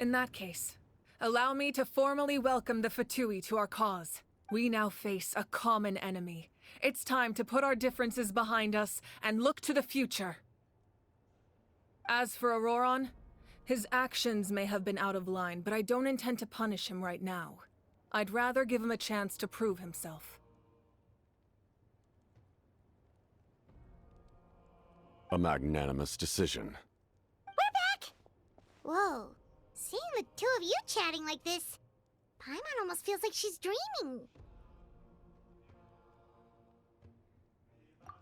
In that case, allow me to formally welcome the Fatui to our cause. We now face a common enemy. It's time to put our differences behind us and look to the future. As for Auroron, his actions may have been out of line, but I don't intend to punish him right now. I'd rather give him a chance to prove himself. A magnanimous decision. We're back! Whoa. Seeing the two of you chatting like this, Paimon almost feels like she's dreaming.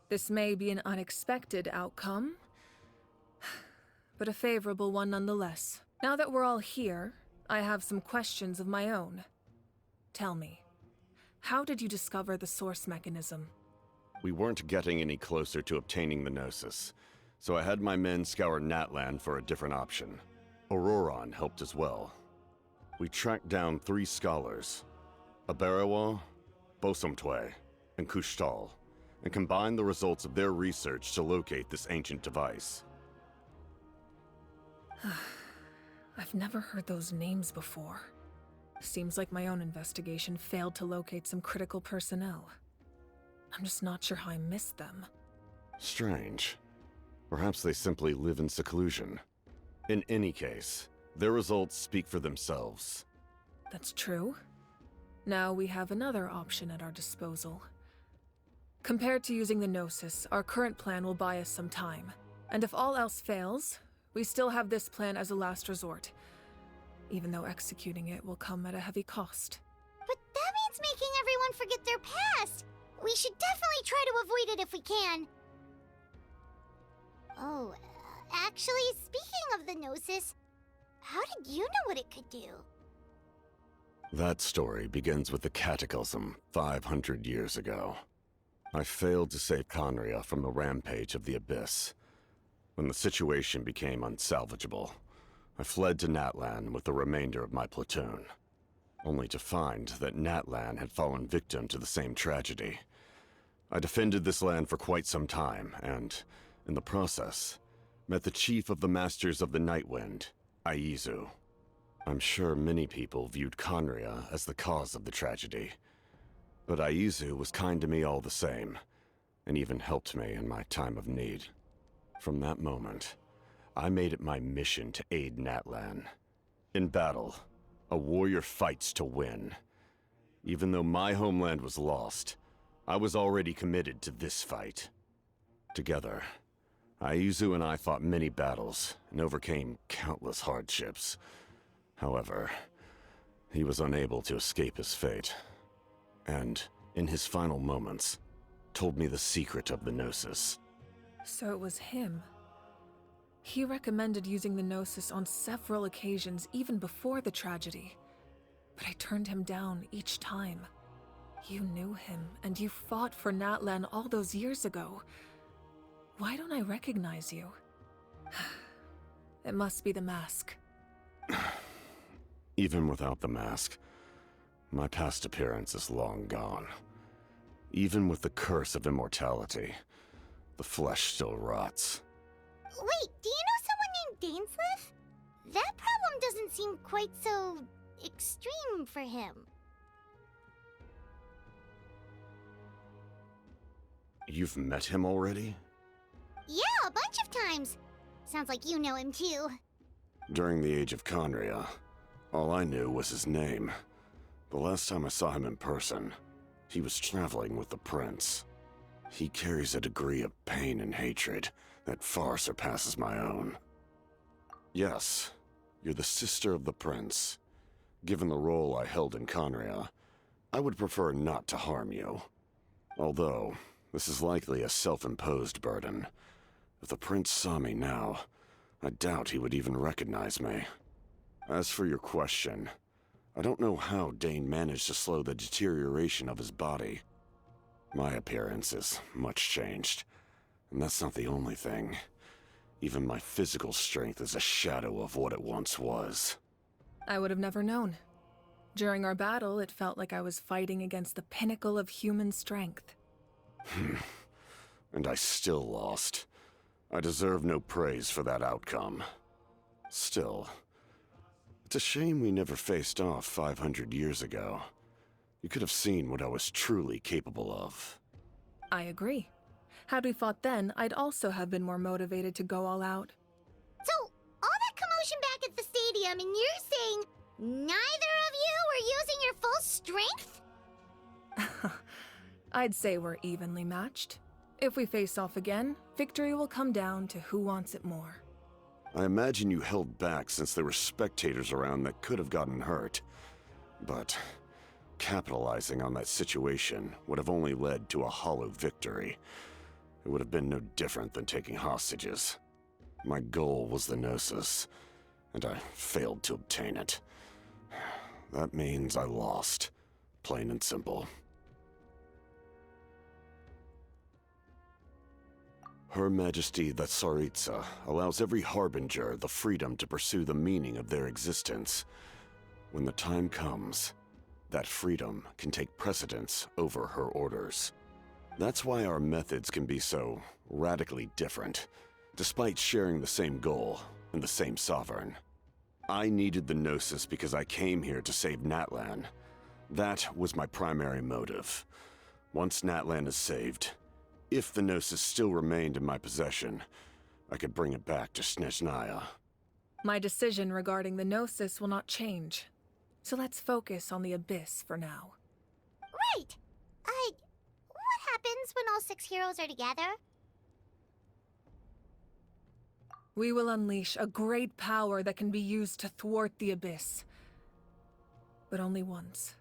This may be an unexpected outcome, but a favorable one nonetheless. Now that we're all here, I have some questions of my own. Tell me, how did you discover the source mechanism? We weren't getting any closer to obtaining the Gnosis, so I had my men scour Natlan for a different option. Auroron helped as well. We tracked down 3 scholars, Aberawa, Bosomtwe, and Kushtal, and combined the results of their research to locate this ancient device. I've never heard those names before. Seems like my own investigation failed to locate some critical personnel. I'm just not sure how I missed them. Strange. Perhaps they simply live in seclusion. In any case, their results speak for themselves. That's true. Now we have another option at our disposal. Compared to using the Gnosis, our current plan will buy us some time. And if all else fails, we still have this plan as a last resort, even though executing it will come at a heavy cost. But that means making everyone forget their past! We should definitely try to avoid it if we can. Oh, actually, speaking of the Gnosis, how did you know what it could do? That story begins with the Cataclysm 500 years ago. I failed to save Conria from the rampage of the Abyss. When the situation became unsalvageable, I fled to Natlan with the remainder of my platoon, only to find that Natlan had fallen victim to the same tragedy. I defended this land for quite some time, and, in the process, met the chief of the Masters of the Nightwind, Aizu. I'm sure many people viewed Conria as the cause of the tragedy, but Aizu was kind to me all the same, and even helped me in my time of need. From that moment, I made it my mission to aid Natlan. In battle, a warrior fights to win. Even though my homeland was lost, I was already committed to this fight. Together, Aizu and I fought many battles and overcame countless hardships. However, he was unable to escape his fate, and, in his final moments, told me the secret of the Gnosis. So it was him. He recommended using the Gnosis on several occasions, even before the tragedy. But I turned him down each time. You knew him, and you fought for Natlan all those years ago. Why don't I recognize you? It must be the mask. Even without the mask, my past appearance is long gone. Even with the curse of immortality, the flesh still rots. Wait, do you know someone named Dainsleif? That problem doesn't seem quite so extreme for him. You've met him already? Yeah, a bunch of times. Sounds like you know him too. During the age of Conria, all I knew was his name. The last time I saw him in person, he was traveling with the prince. He carries a degree of pain and hatred that far surpasses my own. Yes, you're the sister of the prince. Given the role I held in Conria, I would prefer not to harm you. Although, this is likely a self-imposed burden. If the prince saw me now, I doubt he would even recognize me. As for your question, I don't know how Dane managed to slow the deterioration of his body. My appearance is much changed, and that's not the only thing. Even my physical strength is a shadow of what it once was. I would have never known. During our battle, it felt like I was fighting against the pinnacle of human strength. And I still lost. I deserve no praise for that outcome. Still, It's a shame we never faced off 500 years ago. You could have seen what I was truly capable of. I agree. Had we fought then, I'd also have been more motivated to go all out. So, all that commotion back at the stadium, and you're saying neither of you were using your full strength? I'd say we're evenly matched. If we face off again, victory will come down to who wants it more. I imagine you held back since there were spectators around that could have gotten hurt. But capitalizing on that situation would have only led to a hollow victory. It would have been no different than taking hostages. My goal was the Gnosis, and I failed to obtain it. That means I lost, plain and simple. Her Majesty the Tsaritsa allows every Harbinger the freedom to pursue the meaning of their existence. When the time comes, that freedom can take precedence over her orders. That's why our methods can be so radically different, despite sharing the same goal and the same sovereign. I needed the Gnosis because I came here to save Natlan. That was my primary motive. Once Natlan is saved, if the Gnosis still remained in my possession, I could bring it back to Snezhnaya. My decision regarding the Gnosis will not change. So let's focus on the Abyss for now. Right! What happens when all 6 heroes are together? We will unleash a great power that can be used to thwart the Abyss. But only once.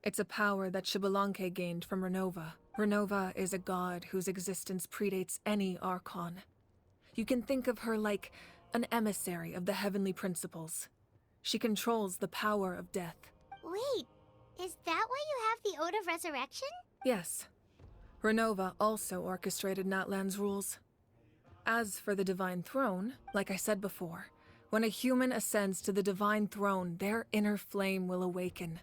It's a power that Xbalanque gained from Renova. Renova is a god whose existence predates any Archon. You can think of her like an emissary of the heavenly principles. She controls the power of death. Wait, is that why you have the Ode of Resurrection? Yes. Renova also orchestrated Natlan's rules. As for the Divine Throne, like I said before, when a human ascends to the Divine Throne, their inner flame will awaken.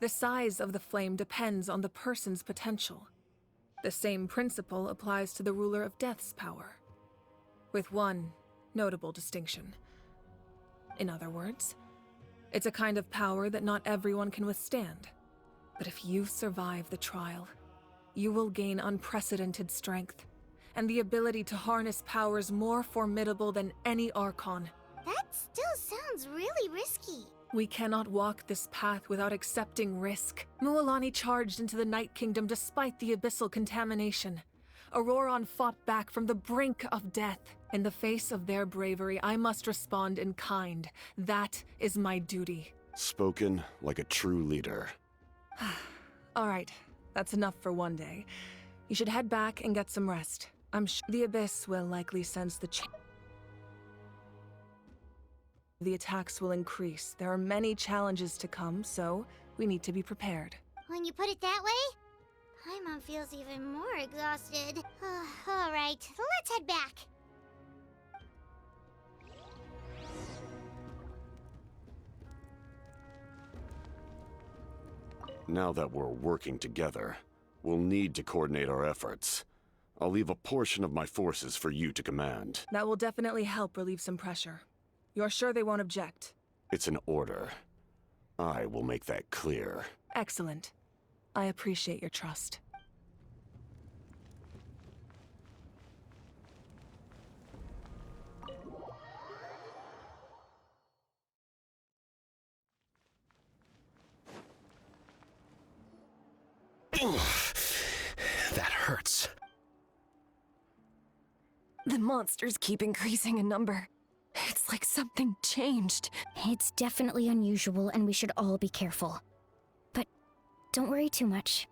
The size of the flame depends on the person's potential. The same principle applies to the ruler of Death's power, with one notable distinction. In other words, it's a kind of power that not everyone can withstand. But if you survive the trial, you will gain unprecedented strength, and the ability to harness powers more formidable than any Archon. That still sounds really risky. We cannot walk this path without accepting risk. Mualani charged into the Night Kingdom despite the abyssal contamination. Auroron fought back from the brink of death. In the face of their bravery, I must respond in kind. That is my duty. Spoken like a true leader. All right, that's enough for one day. You should head back and get some rest. I'm sure the Abyss will likely sense the change. The attacks will increase. There are many challenges to come, so we need to be prepared. When you put it that way, Paimon feels even more exhausted. All right, let's head back. Now that we're working together, we'll need to coordinate our efforts. I'll leave a portion of my forces for you to command. That will definitely help relieve some pressure. You're sure they won't object? It's an order. I will make that clear. Excellent. I appreciate your trust. That hurts. The monsters keep increasing in number. It's like something changed. It's definitely unusual, and we should all be careful. But don't worry too much.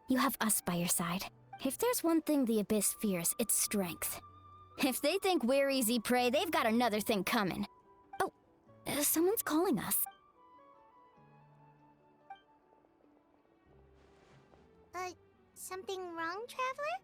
You have us by your side. If there's one thing the Abyss fears, it's strength. If they think we're easy prey, they've got another thing coming. Oh, someone's calling us. Something wrong, Traveler?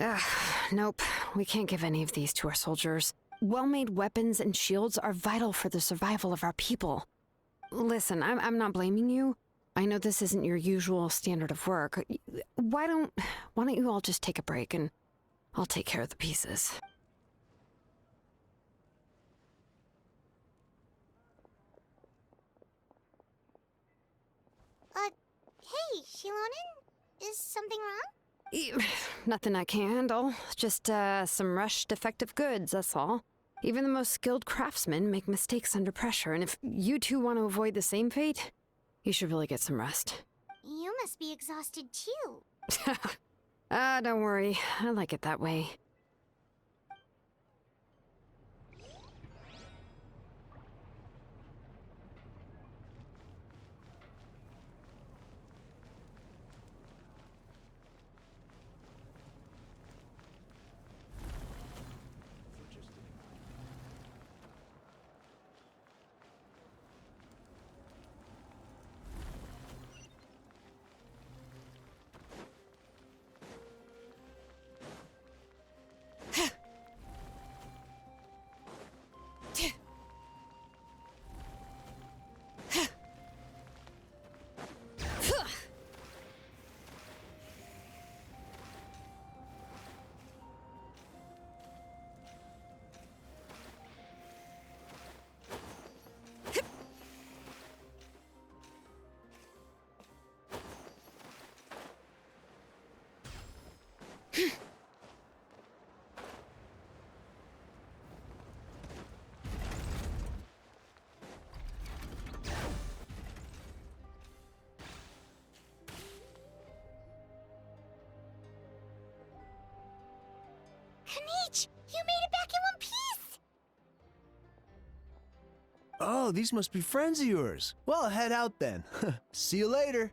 Ugh, nope. We can't give any of these to our soldiers. Well-made weapons and shields are vital for the survival of our people. Listen, I'm not blaming you. I know this isn't your usual standard of work. Why don't you all just take a break and I'll take care of the pieces. Hey, Shilonen? Is something wrong? Nothing I can handle. Just, some rushed defective goods, that's all. Even the most skilled craftsmen make mistakes under pressure, and if you two want to avoid the same fate, you should really get some rest. You must be exhausted too. Don't worry. I like it that way. Kanich, you made it back in one piece! Oh, these must be friends of yours. Well, head out then. See you later.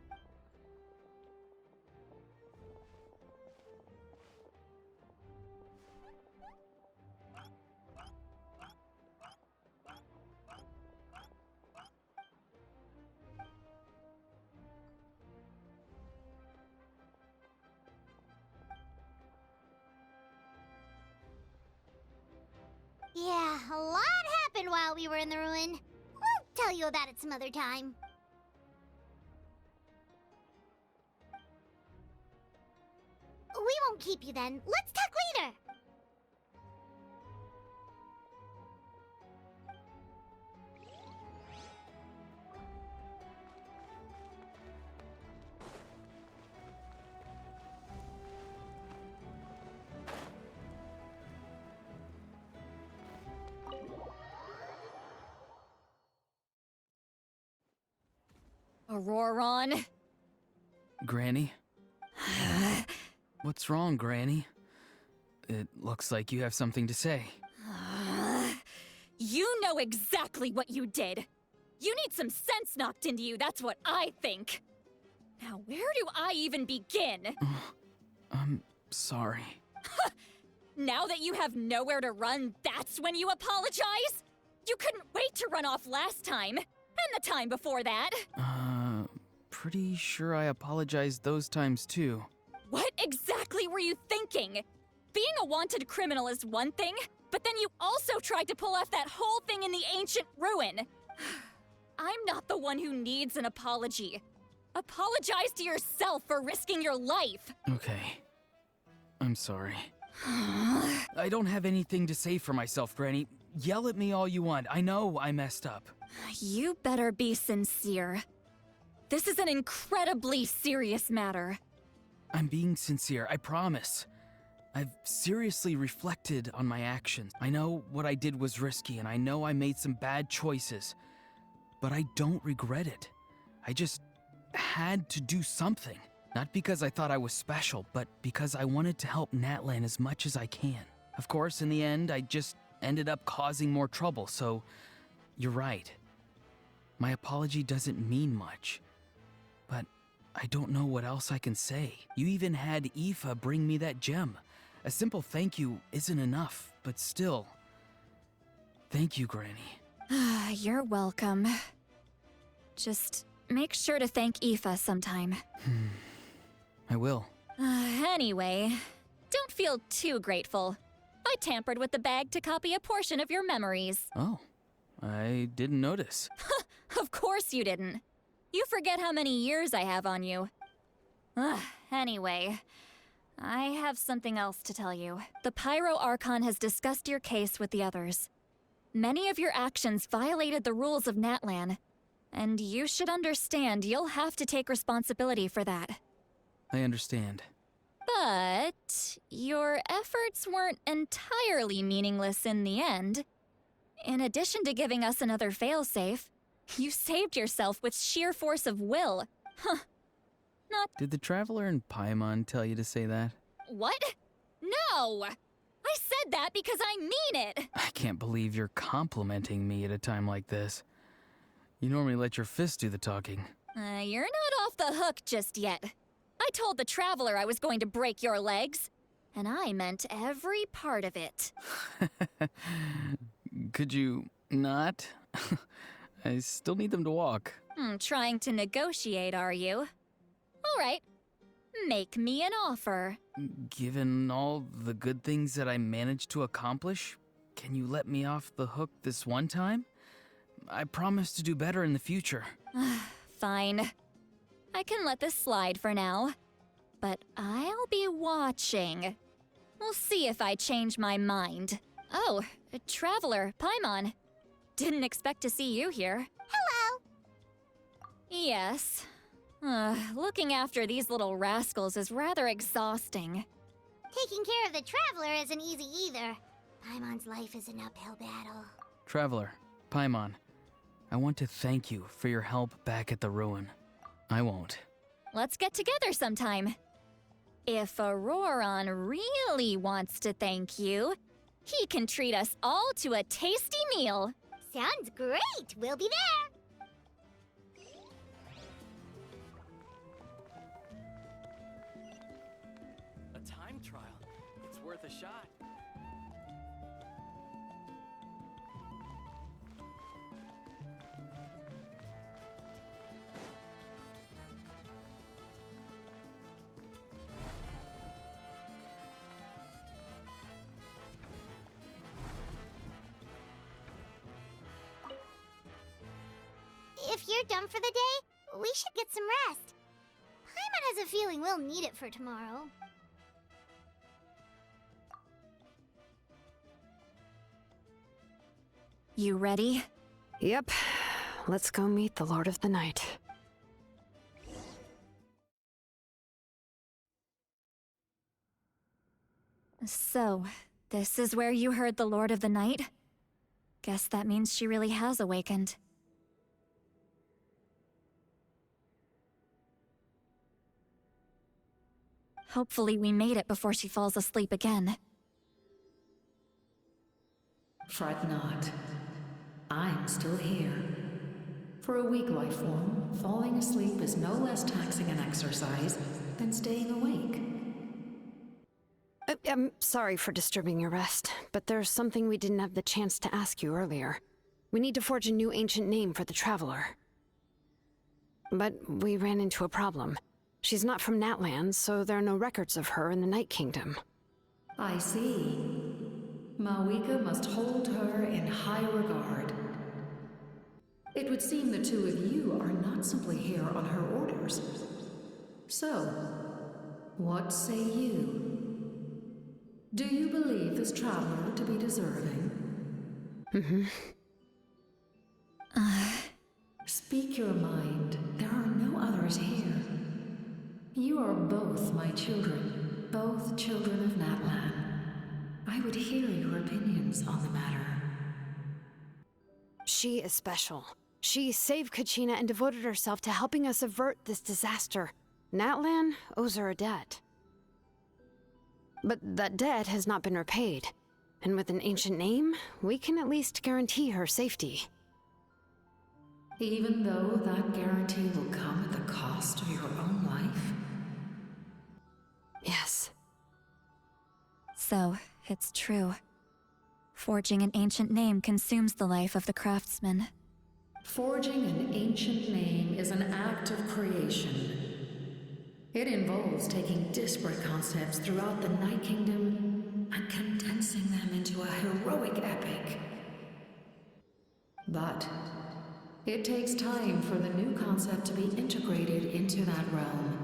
Yeah, a lot happened while we were in the ruin. We'll tell you about it some other time. We won't keep you then. Let's talk later. Auroron? Granny? What's wrong, Granny? It looks like you have something to say. You know exactly what you did. You need some sense knocked into you, that's what I think. Now, where do I even begin? I'm sorry. Now that you have nowhere to run, that's when you apologize? You couldn't wait to run off last time, and the time before that. Pretty sure I apologized those times too. What exactly were you thinking? Being a wanted criminal is one thing, but then you also tried to pull off that whole thing in the ancient ruin. I'm not the one who needs an apology. Apologize to yourself for risking your life. Okay. I'm sorry. I don't have anything to say for myself, Granny. Yell at me all you want. I know I messed up. You better be sincere. This is an incredibly serious matter. I'm being sincere, I promise. I've seriously reflected on my actions. I know what I did was risky, and I know I made some bad choices. But I don't regret it. I just had to do something. Not because I thought I was special, but because I wanted to help Natlan as much as I can. Of course, in the end, I just ended up causing more trouble, so you're right. My apology doesn't mean much. But I don't know what else I can say. You even had Aoife bring me that gem. A simple thank you isn't enough, but still. Thank you, Granny. You're welcome. Just make sure to thank Aoife sometime. I will. Anyway, Don't feel too grateful. I tampered with the bag to copy a portion of your memories. Oh, I didn't notice. Of course you didn't. You forget how many years I have on you. Anyway, I have something else to tell you. The Pyro Archon has discussed your case with the others. Many of your actions violated the rules of Natlan, and you should understand you'll have to take responsibility for that. I understand. But your efforts weren't entirely meaningless in the end. In addition to giving us another failsafe, you saved yourself with sheer force of will. Huh. Not— Did the Traveler in Paimon tell you to say that? What? No! I said that because I mean it! I can't believe you're complimenting me at a time like this. You normally let your fists do the talking. You're not off the hook just yet. I told the Traveler I was going to break your legs, and I meant every part of it. Could you not? I still need them to walk. Trying to negotiate, are you? All right. Make me an offer. Given all the good things that I managed to accomplish, can you let me off the hook this one time? I promise to do better in the future. Fine. I can let this slide for now. But I'll be watching. We'll see if I change my mind. Oh, Traveler, Paimon. Didn't expect to see you here. Hello! Yes. Looking after these little rascals is rather exhausting. Taking care of the Traveler isn't easy either. Paimon's life is an uphill battle. Traveler, Paimon, I want to thank you for your help back at the ruin. I won't. Let's get together sometime. If Auroron really wants to thank you, he can treat us all to a tasty meal. Sounds great! We'll be there! A time trial. It's worth a shot. If you're done for the day, we should get some rest. Paimon has a feeling we'll need it for tomorrow. You ready? Yep. Let's go meet the Lord of the Night. So, this is where you heard the Lord of the Night? Guess that means she really has awakened. Hopefully we made it before she falls asleep again. Fret not. I'm still here. For a weak life form, falling asleep is no less taxing an exercise than staying awake. I'm sorry for disturbing your rest, but there's something we didn't have the chance to ask you earlier. We need to forge a new ancient name for the Traveler. But we ran into a problem. She's not from Natlan, so there are no records of her in the Night Kingdom. I see. Mawika must hold her in high regard. It would seem the two of you are not simply here on her orders. So, what say you? Do you believe this Traveler to be deserving? Speak your mind. There are no others here. You are both my children, both children of Natlan. I would hear your opinions on the matter. She is special. She saved Kachina and devoted herself to helping us avert this disaster. Natlan owes her a debt. But that debt has not been repaid. And with an ancient name, we can at least guarantee her safety. Even though that guarantee will come at the cost of your own life? Yes. So, it's true. Forging an ancient name consumes the life of the craftsman. Forging an ancient name is an act of creation. It involves taking disparate concepts throughout the Night Kingdom and condensing them into a heroic epic. But it takes time for the new concept to be integrated into that realm.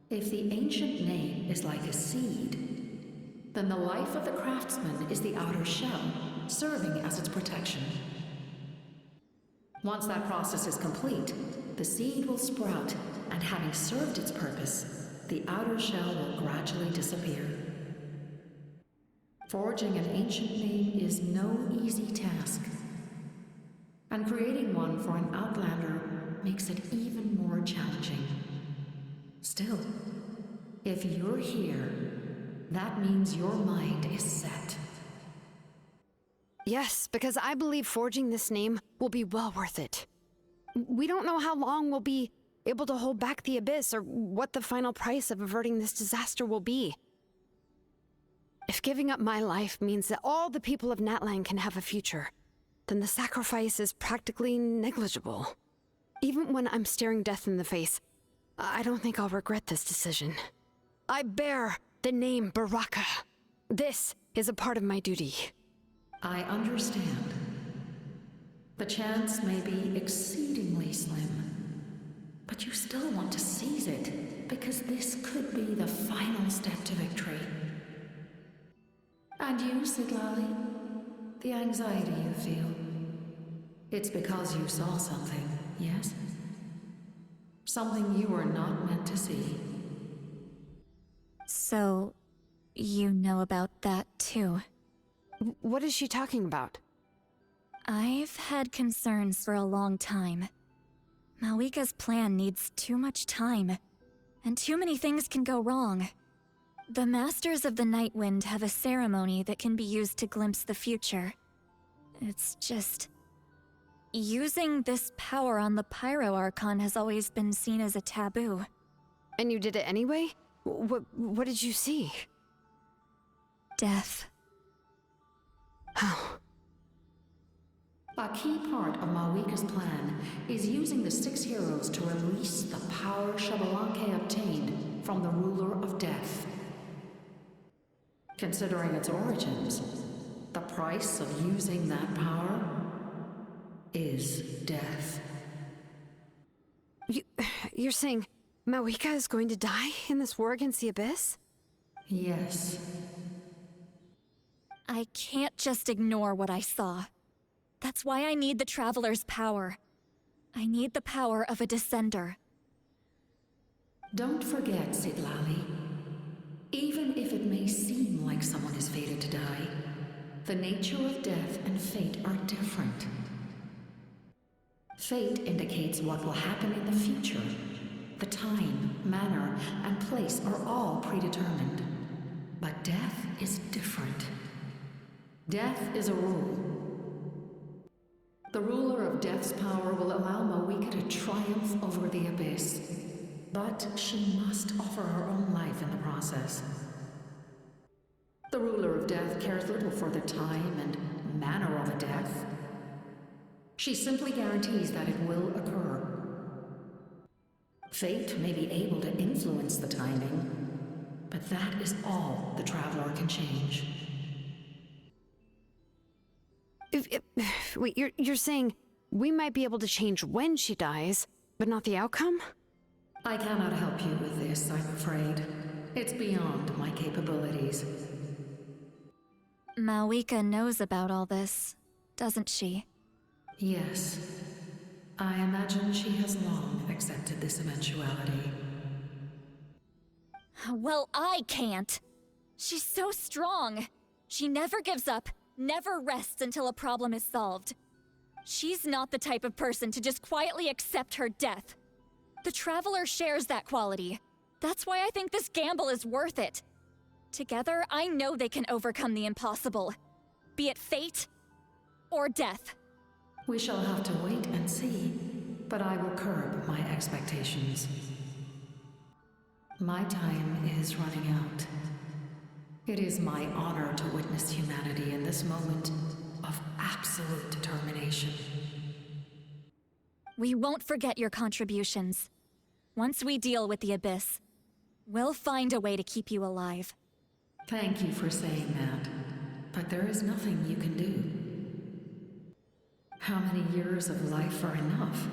If the ancient name is like a seed, then the life of the craftsman is the outer shell, serving as its protection. Once that process is complete, the seed will sprout, and having served its purpose, the outer shell will gradually disappear. Forging an ancient name is no easy task, and creating one for an outlander makes it even more challenging. Still, if you're here, that means your mind is set. Yes, because I believe forging this name will be well worth it. We don't know how long we'll be able to hold back the Abyss or what the final price of averting this disaster will be. If giving up my life means that all the people of Natlan can have a future, then the sacrifice is practically negligible. Even when I'm staring death in the face, I don't think I'll regret this decision. I bear the name Baraka. This is a part of my duty. I understand. The chance may be exceedingly slim, but you still want to seize it, because this could be the final step to victory. And you, Siglali? The anxiety you feel. It's because you saw something, yes? Something you were not meant to see. So, you know about that too. What is she talking about? I've had concerns for a long time. Malika's plan needs too much time, and too many things can go wrong. The Masters of the Night Wind have a ceremony that can be used to glimpse the future. It's just... using this power on the Pyro Archon has always been seen as a taboo. And you did it anyway? What did you see? Death. How? A key part of Malika's plan is using the 6 heroes to release the power Xbalanque obtained from the Ruler of Death. Considering its origins, the price of using that power is death. You're saying Malika is going to die in this war against the Abyss? Yes. I can't just ignore what I saw. That's why I need the Traveler's power. I need the power of a Descender. Don't forget, Siglali. Even if it may seem like someone is fated to die, the nature of death and fate are different. Fate indicates what will happen in the future. The time, manner, and place are all predetermined. But death is different. Death is a rule. The ruler of Death's power will allow Malika to triumph over the Abyss, but she must offer her own life in the process. The ruler of Death cares little for the time and manner of a death. She simply guarantees that it will occur. Fate may be able to influence the timing, but that is all the Traveler can change. Wait, you're saying we might be able to change when she dies, but not the outcome? I cannot help you with this, I'm afraid. It's beyond my capabilities. Malika knows about all this, doesn't she? Yes. I imagine she has long accepted this eventuality. Well, I can't. She's so strong. She never gives up, never rests until a problem is solved. She's not the type of person to just quietly accept her death. The Traveler shares that quality. That's why I think this gamble is worth it. Together, I know they can overcome the impossible. Be it fate or death. We shall have to wait and see, but I will curb my expectations. My time is running out. It is my honor to witness humanity in this moment of absolute determination. We won't forget your contributions. Once we deal with the Abyss, we'll find a way to keep you alive. Thank you for saying that, but there is nothing you can do. How many years of life are enough?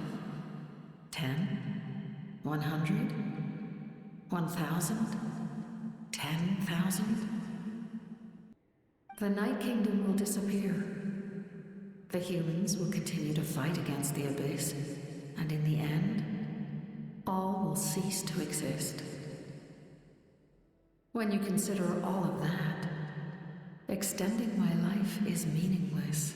10? 100? 1,000? 10,000? The Night Kingdom will disappear. The humans will continue to fight against the Abyss, and in the end, all will cease to exist. When you consider all of that, extending my life is meaningless.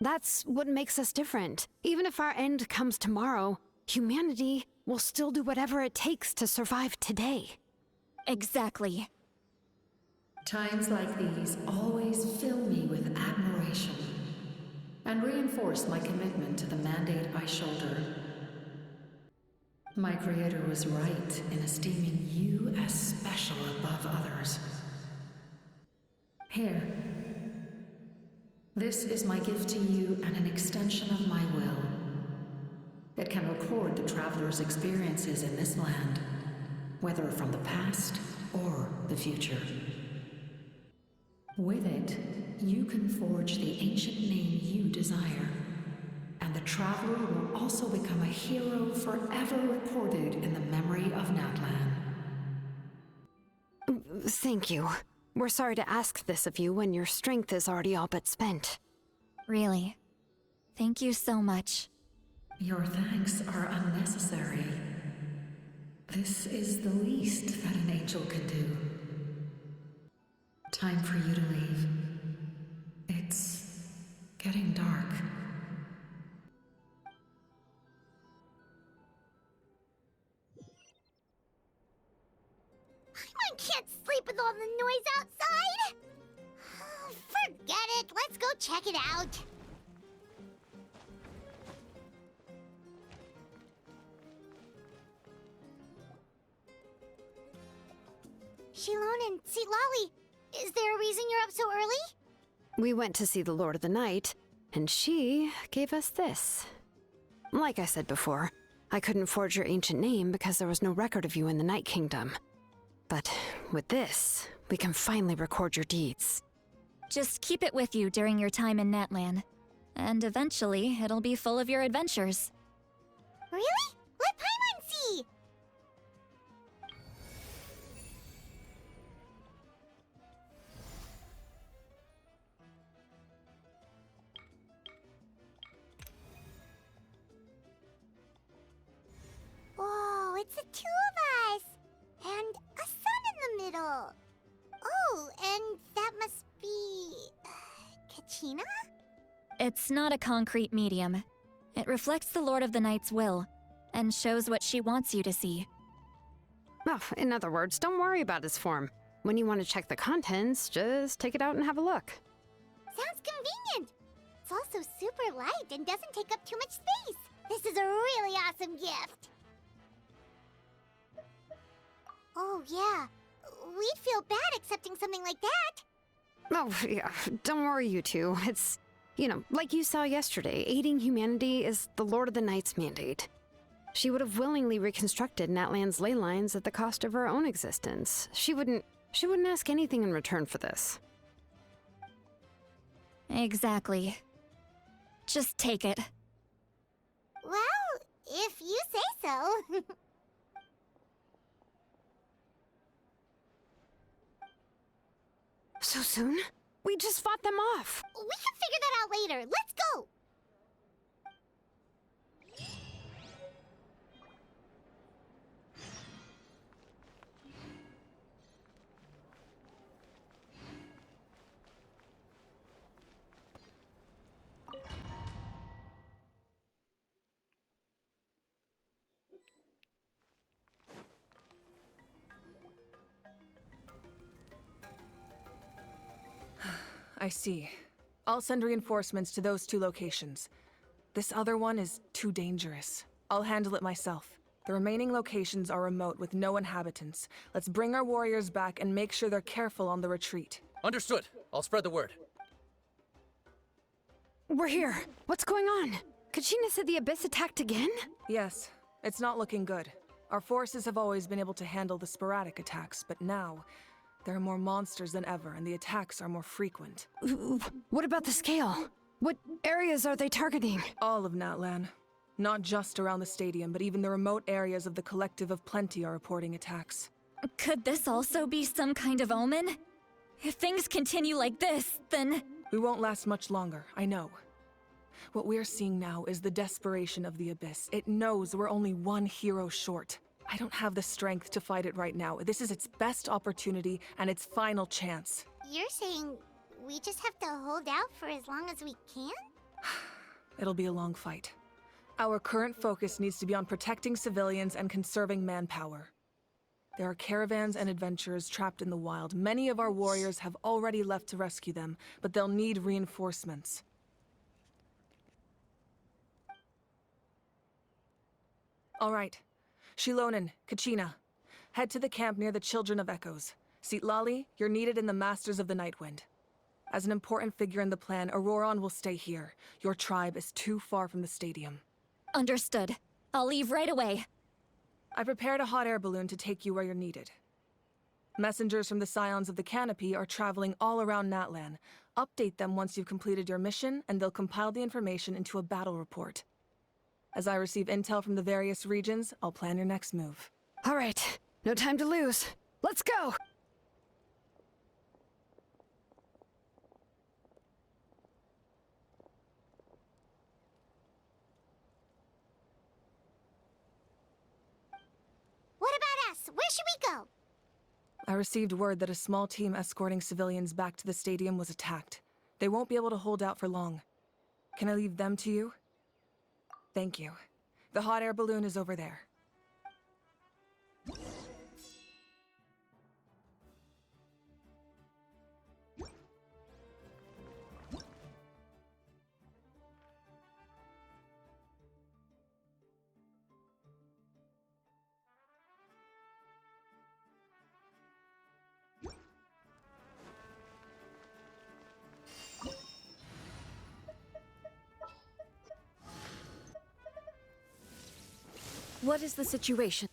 That's what makes us different. Even if our end comes tomorrow, humanity will still do whatever it takes to survive today. Exactly. Times like these always fill me with admiration and reinforce my commitment to the mandate I shoulder. My creator was right in esteeming you as special above others. Here. This is my gift to you and an extension of my will. It can record the traveler's experiences in this land, whether from the past or the future. With it, you can forge the ancient name you desire, and the traveler will also become a hero forever recorded in the memory of Natlan. Thank you. We're sorry to ask this of you when your strength is already all but spent. Really. Thank you so much. Your thanks are unnecessary. This is the least that an angel can do. Time for you to leave. It's getting dark. I can't sleep with all the noise outside! Forget it, let's go check it out. Shilon and Lolly, is there a reason you're up so early? We went to see the Lord of the Night, and she gave us this. Like I said before, I couldn't forge your ancient name because there was no record of you in the Night Kingdom. But with this, we can finally record your deeds. Just keep it with you during your time in Natlan, and eventually it'll be full of your adventures. Really? Let Paimon see! Whoa, it's the two of us! And a sun in the middle! Oh, and that must be... Kachina? It's not a concrete medium. It reflects the Lord of the Night's will, and shows what she wants you to see. Well, in other words, don't worry about its form. When you want to check the contents, just take it out and have a look. Sounds convenient! It's also super light and doesn't take up too much space. This is a really awesome gift. Oh, yeah. We'd feel bad accepting something like that. Oh, yeah, don't worry, you two. It's, like you saw yesterday, aiding humanity is the Lord of the Night's mandate. She would have willingly reconstructed Natlan's ley lines at the cost of her own existence. She wouldn't ask anything in return for this. Exactly. Just take it. Well, if you say so. So soon? We just fought them off. We can figure that out later. Let's go! I see. I'll send reinforcements to those two locations. This other one is too dangerous. I'll handle it myself. The remaining locations are remote with no inhabitants. Let's bring our warriors back and make sure they're careful on the retreat. Understood. I'll spread the word. We're here. What's going on? Kachina said the Abyss attacked again? Yes. It's not looking good. Our forces have always been able to handle the sporadic attacks, but now there are more monsters than ever, and the attacks are more frequent. What about the scale? What areas are they targeting? All of Natlan. Not just around the stadium, but even the remote areas of the Collective of Plenty are reporting attacks. Could this also be some kind of omen? If things continue like this, then... We won't last much longer, I know. What we're seeing now is the desperation of the Abyss. It knows we're only one hero short. I don't have the strength to fight it right now. This is its best opportunity and its final chance. You're saying we just have to hold out for as long as we can? It'll be a long fight. Our current focus needs to be on protecting civilians and conserving manpower. There are caravans and adventurers trapped in the wild. Many of our warriors have already left to rescue them, but they'll need reinforcements. All right. Shilonen, Kachina, head to the camp near the Children of Echoes. Sitlali, you're needed in the Masters of the Nightwind. As an important figure in the plan, Auroron will stay here. Your tribe is too far from the stadium. Understood. I'll leave right away. I prepared a hot air balloon to take you where you're needed. Messengers from the Scions of the Canopy are traveling all around Natlan. Update them once you've completed your mission, and they'll compile the information into a battle report. As I receive intel from the various regions, I'll plan your next move. All right, no time to lose. Let's go! What about us? Where should we go? I received word that a small team escorting civilians back to the stadium was attacked. They won't be able to hold out for long. Can I leave them to you? Thank you. The hot air balloon is over there. What is the situation?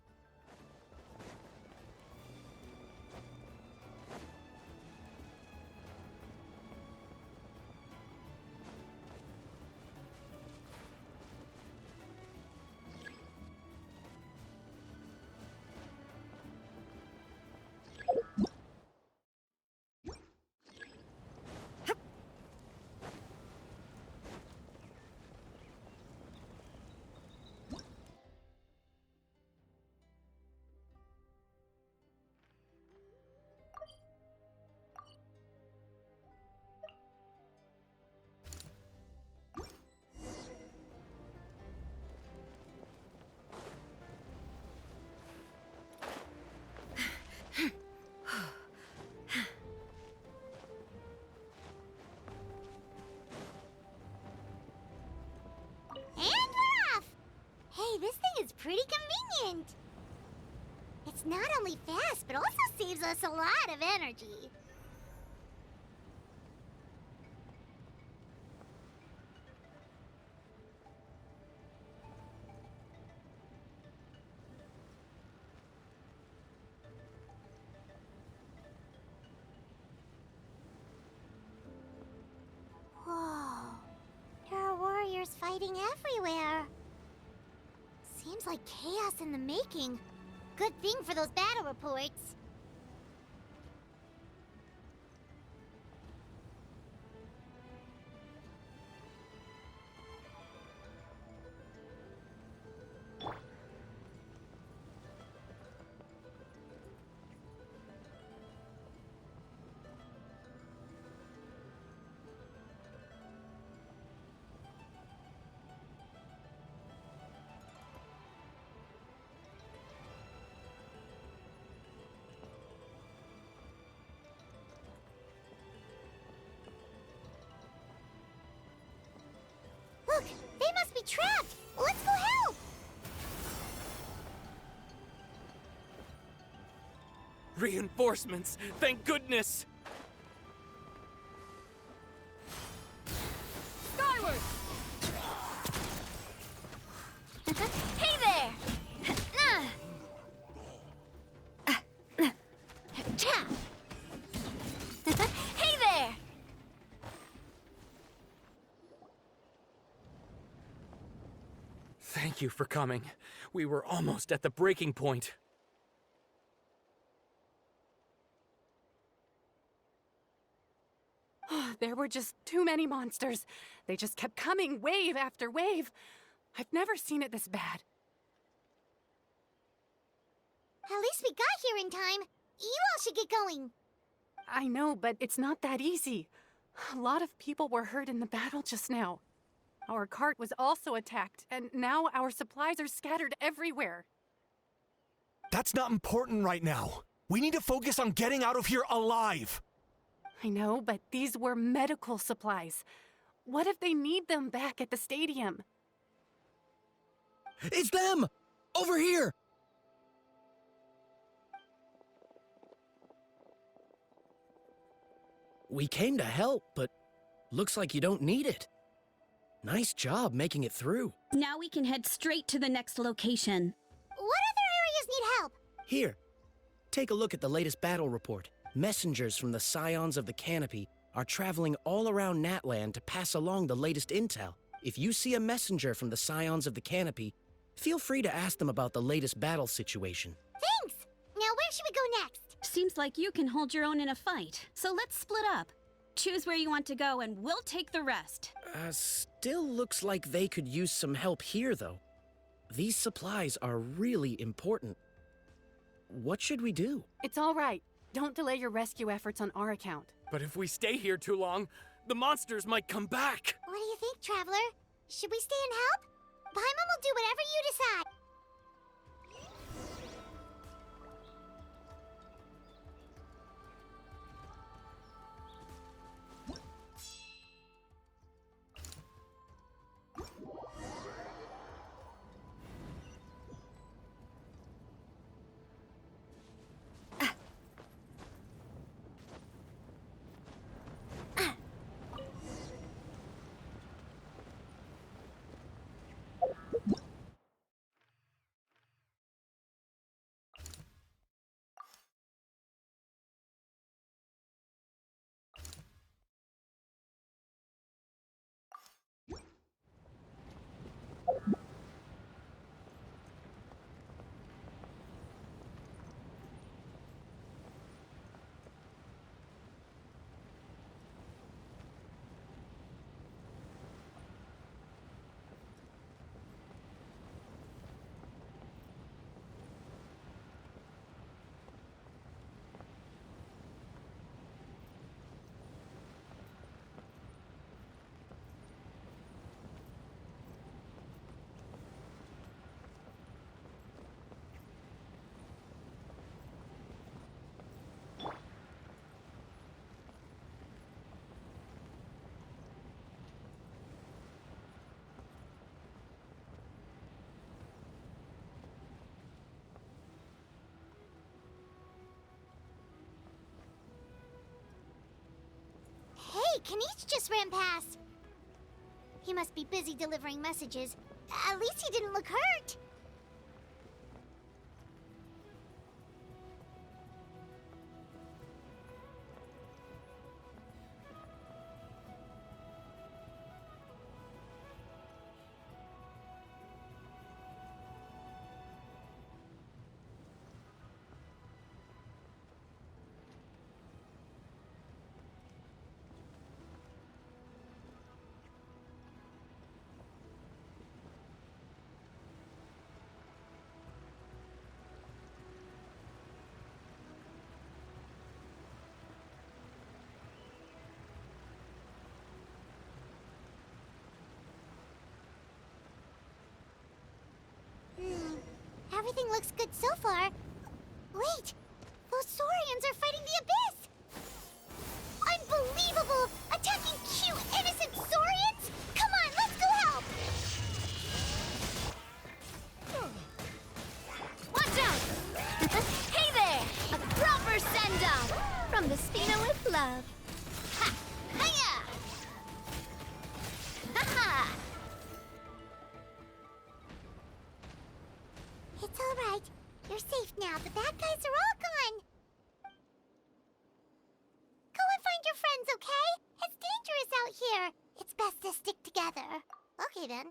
This thing is pretty convenient. It's not only fast, but also saves us a lot of energy. Whoa. There are warriors fighting everywhere. Seems like chaos in the making. Good thing for those battle reports. Look, they must be trapped. Let's go help. Reinforcements! Thank goodness! Skyward! Hey there! Thank you for coming. We were almost at the breaking point. There were just too many monsters. They just kept coming, wave after wave. I've never seen it this bad. At least we got here in time. You all should get going. I know, but it's not that easy. A lot of people were hurt in the battle just now. Our cart was also attacked, and now our supplies are scattered everywhere. That's not important right now. We need to focus on getting out of here alive. I know, but these were medical supplies. What if they need them back at the stadium? It's them! Over here! We came to help, but looks like you don't need it. Nice job making it through. Now we can head straight to the next location. What other areas need help? Here, take a look at the latest battle report. Messengers from the Scions of the Canopy are traveling all around Natland to pass along the latest intel. If you see a messenger from the Scions of the Canopy, feel free to ask them about the latest battle situation. Thanks! Now where should we go next? Seems like you can hold your own in a fight, so let's split up. Choose where you want to go and we'll take the rest. Still looks like they could use some help here, though. These supplies are really important. What should we do? It's all right. Don't delay your rescue efforts on our account. But if we stay here too long, the monsters might come back. What do you think, Traveler? Should we stay and help? Paimon will do whatever you decide. Hey, Kanish just ran past. He must be busy delivering messages. At least he didn't look hurt. Everything looks good so far. Wait! Those Saurians are fighting the Abyss! Unbelievable! Attacking cute, innocent Saurians? Come on, let's go help! Watch out! Hey there! A proper send-off! From the Spina with love. Ha! Hiya! Ha-ha! It's all right. You're safe now. The bad guys are all gone. Go and find your friends, okay? It's dangerous out here. It's best to stick together. Okay, then.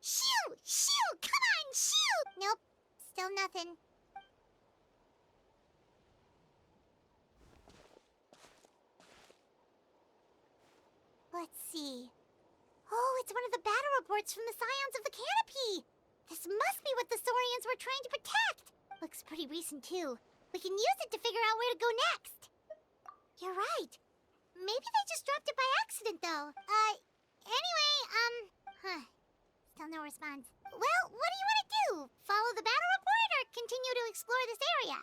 Shoo! Shoo! nothing. Let's see. Oh, it's one of the battle reports from the Scions of the Canopy! This must be what the Saurians were trying to protect! Looks pretty recent, too. We can use it to figure out where to go next. You're right. Maybe they just dropped it by accident, though. Anyway, Still no response. Well, what do you want to do? Follow the battle report or continue to explore this area?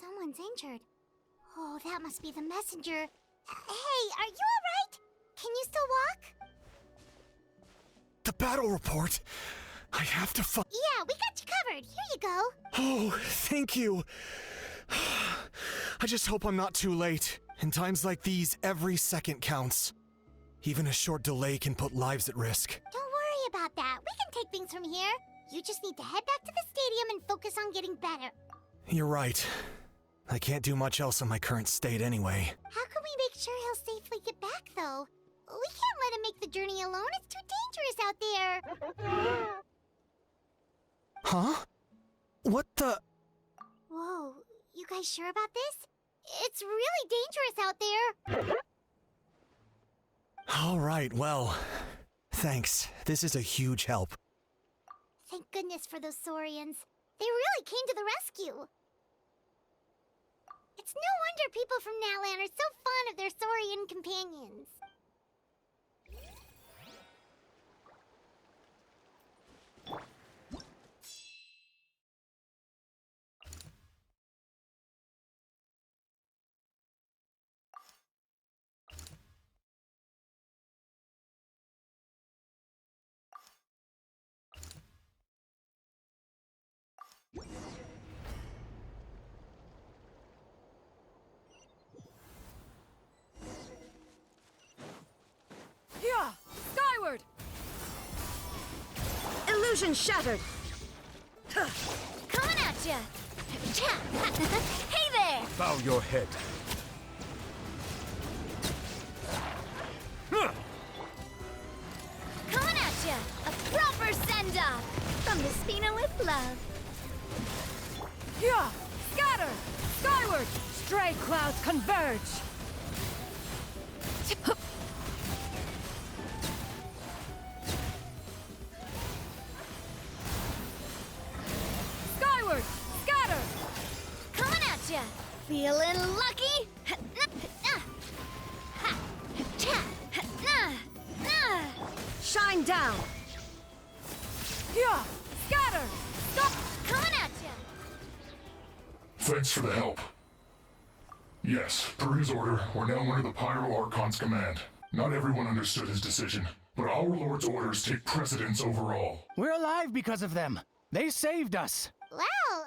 Someone's injured. Oh, that must be the messenger. Hey, are you alright? Can you still walk? The battle report! I have to find. Yeah, we got you covered. Here you go. Oh, thank you. I just hope I'm not too late. In times like these, every second counts. Even a short delay can put lives at risk. Don't worry about that. We can take things from here. You just need to head back to the stadium and focus on getting better. You're right. I can't do much else in my current state anyway. How can we make sure he'll safely get back, though? We can't let him make the journey alone. It's too dangerous out there. Huh? What the? Whoa, you guys sure about this? It's really dangerous out there. All right, well, thanks. This is a huge help. Thank goodness for those Saurians. They really came to the rescue. It's no wonder people from Natlan are so fond of their Saurian companions. Yeah! Skyward! Illusion shattered! Coming at ya! Hey there! Bow your head. Coming at ya! A proper send-off! From the Spina with love. Yeah! Scatter! Skyward! Stray clouds converge! Skyward! Scatter! Coming at ya! Feeling lucky? Shine down! Yeah! Scatter! Stop! Coming at ya! Thanks for the help. Yes, per his order, we're now under the Pyro Archon's command. Not everyone understood his decision, but our Lord's orders take precedence over all. We're alive because of them. They saved us. Well,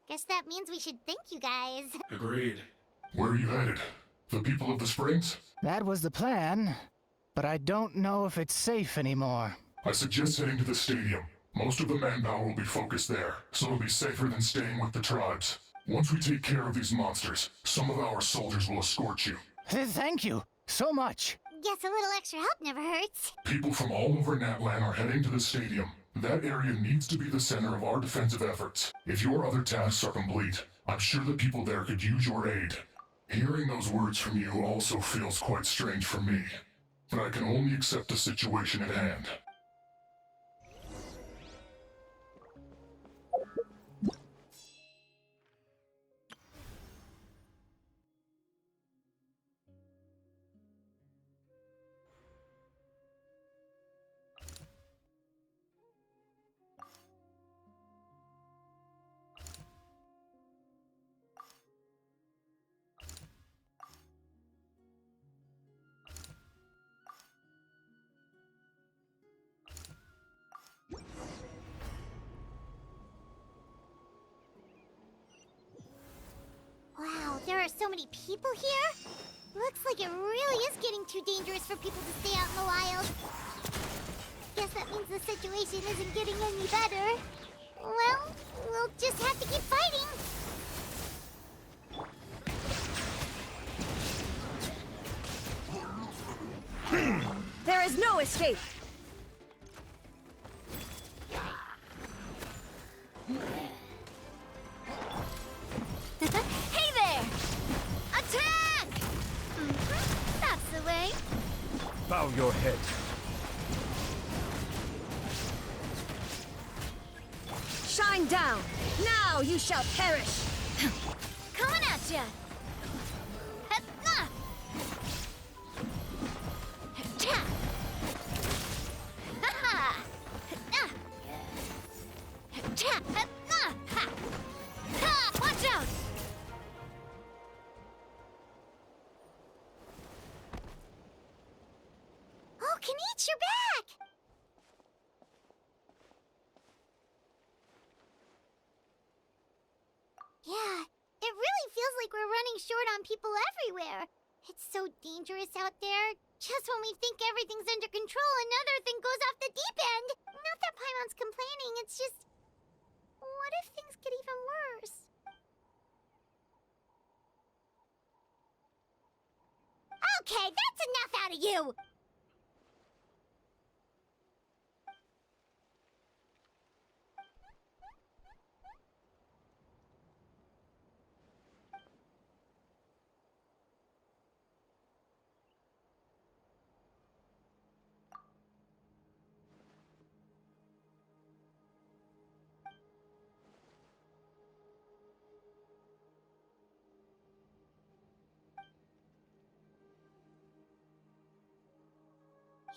guess that means we should thank you guys. Agreed. Where are you headed? The people of the Springs? That was the plan, but I don't know if it's safe anymore. I suggest heading to the stadium. Most of the manpower will be focused there, so it'll be safer than staying with the tribes. Once we take care of these monsters, some of our soldiers will escort you. Thank you so much. Guess a little extra help never hurts. People from all over Natlan are heading to the stadium. That area needs to be the center of our defensive efforts. If your other tasks are complete, I'm sure the people there could use your aid. Hearing those words from you also feels quite strange for me, but I can only accept the situation at hand. so many people here? Looks like it really is getting too dangerous for people to stay out in the wild. Guess that means the situation isn't getting any better. Well, we'll just have to keep fighting. There is no escape! Hey there! Attack! That's the way. Bow your head. Shine down! Now you shall perish! Coming at ya! Watch out! Oh, Kanichi, you're back! Yeah, it really feels like we're running short on people everywhere. It's so dangerous out there. Just when we think everything's under control, another thing goes off the deep end. Not that Paimon's complaining, it's just... What if things get even worse? Okay, that's enough out of you!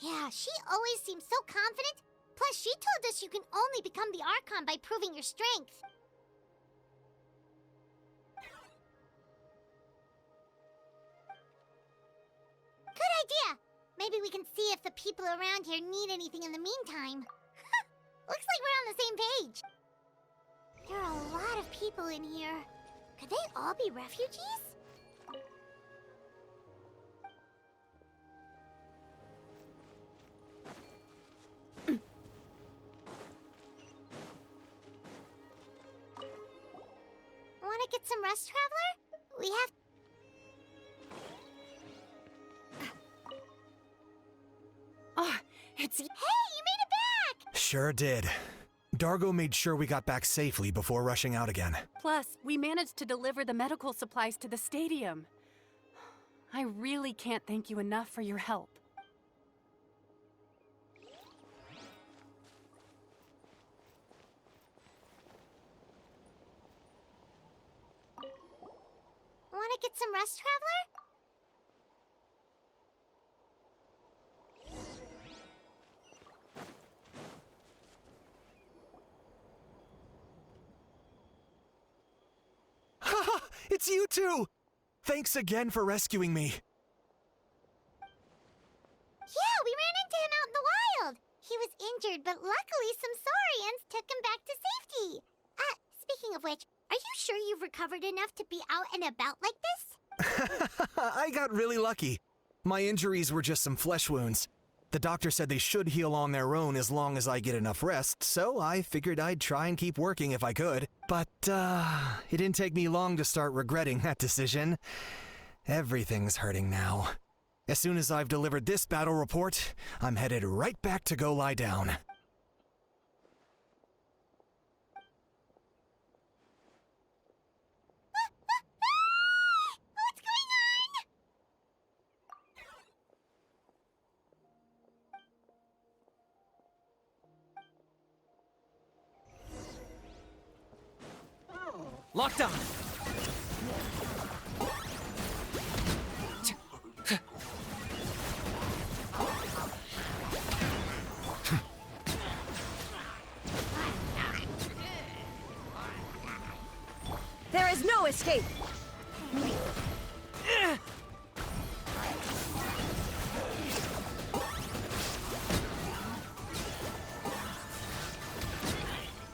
Yeah, she always seems so confident. Plus, she told us you can only become the Archon by proving your strength. Good idea! Maybe we can see if the people around here need anything in the meantime. Looks like we're on the same page. There are a lot of people in here. Could they all be refugees? Want to get some rest, Traveler? We have... Oh, it's... Hey, you made it back! Sure did. Dargo made sure we got back safely before rushing out again. Plus, we managed to deliver the medical supplies to the stadium. I really can't thank you enough for your help. Want to get some rest, Traveler? Haha! It's you two! Thanks again for rescuing me. Yeah, we ran into him out in the wild. He was injured, but luckily some Saurians took him back to safety. Speaking of which, are you sure you've recovered enough to be out and about like this? I got really lucky. My injuries were just some flesh wounds. The doctor said they should heal on their own as long as I get enough rest, so I figured I'd try and keep working if I could. But, it didn't take me long to start regretting that decision. Everything's hurting now. As soon as I've delivered this battle report, I'm headed right back to go lie down. What's going on? Lockdown! There is no escape!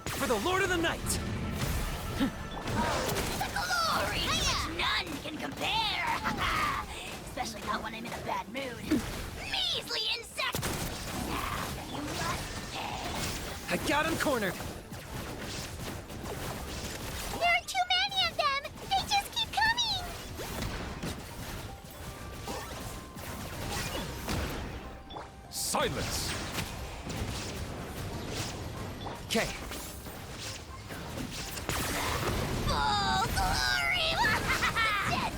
For the Lord of the Night! The glory which none can compare! I'm in a bad mood. Measly insect! Now you must pay. I got him cornered. There are too many of them! They just keep coming! Silence! Okay. Full glory!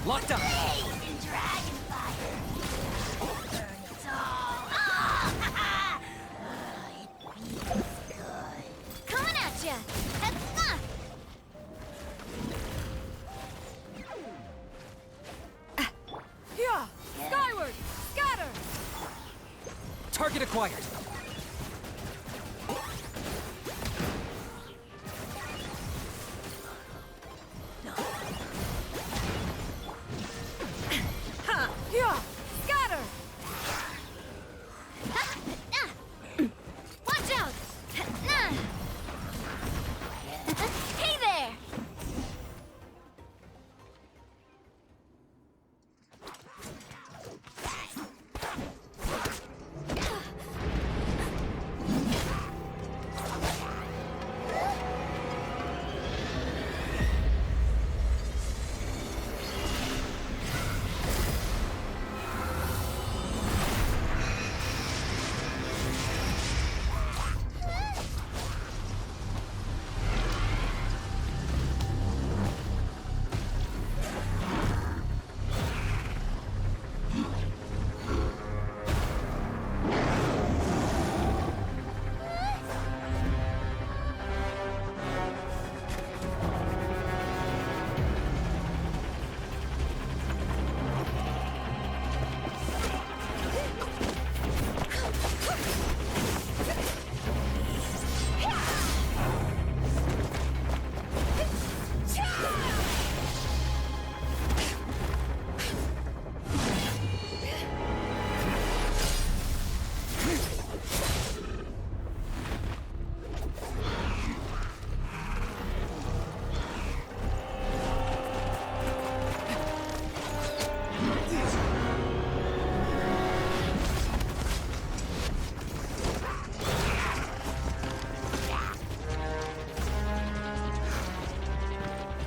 Locked up! Blaze in dragonfire! Burn it all! It feels good. Coming at ya! Yeah! Skyward! Scatter! Target acquired. Ha! Yeah! Scatter! Watch out! Hey there!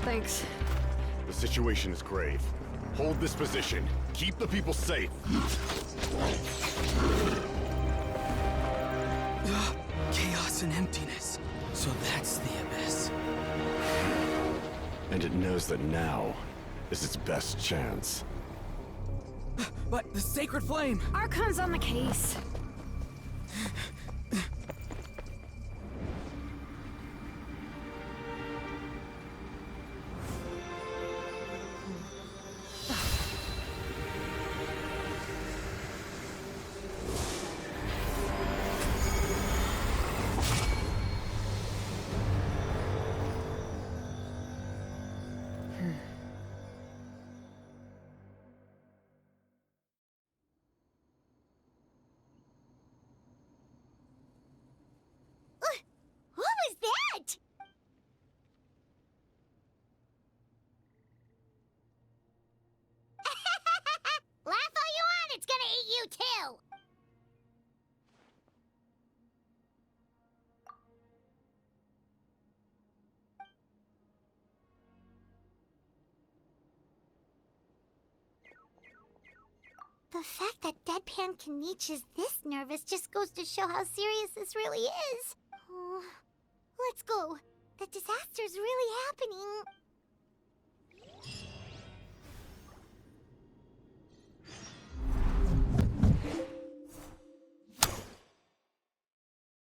Thanks. The situation is grave. Hold this position. Keep the people safe. Chaos and emptiness. So that's the abyss. And it knows that now is its best chance. But the sacred flame! Archon's on the case. What was that? Laugh all you want, it's gonna eat you too! The fact that Deadpan Kaniche is this nervous just goes to show how serious this really is. Oh, let's go. The disaster's really happening.